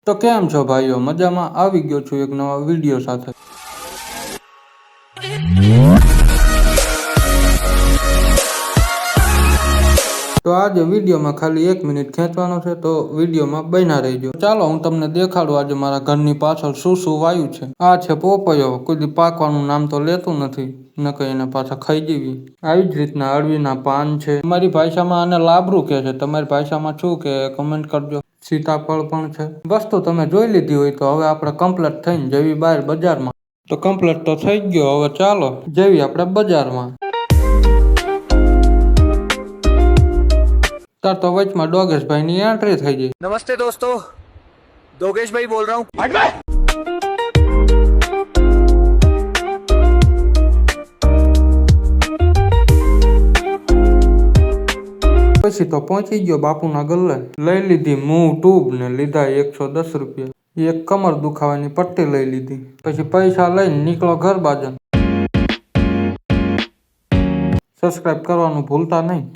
તો કેમ છો ભાઈઓ? મજામાં? આવી ગયો છું એક નવા વિડીયો સાથે। તો આજે વિડીયોમાં ખાલી 1 મિનિટ ખેંચવાનો છે, તો વિડીયોમાં બન્યા રહેજો। ચાલો હું તમને દેખાડું આજે મારા ઘરની પાછળ શું શું વાયુ છે। આ છે પોપયો, કોઈ દી પાકવાનું નામ તો લેતું નથી, નકર એને પાછા ખાઈ જેવી। આવી જ રીતના અળવીના પાન છે। તમારી ભાષામાં આને લાબરું કહે છે, તમારી ભાષામાં શું કે કમેન્ટ કરજો। સીતાફળ પણ છે। વસ્તુ તમે જોઈ લીધી હોય તો હવે આપણે કમ્પ્લીટ થઈને જેવી બહાર બજારમાં, તો કમ્પ્લીટ તો થઈ ગયો। હવે ચાલો જેવી આપણે બજારમાં। તાર તો વચમાં ડોગેશભાઈ ની એન્ટ્રી થઈ ગઈ। नमस्ते दोस्तों, दोगेश भाई बोल रहा हूँ। પછી તો પહોંચી ગયો બાપુના ગલ્લે। લઈ લીધી મૂવ ટ્યુબ ને લીધા 110 રૂપિયા। એક કમર દુખાવાની પટ્ટી લઈ લીધી। પછી પૈસા લઈને નીકળો ઘર બાજુ। સબસ્ક્રાઇબ કરવાનું ભૂલતા નહીં।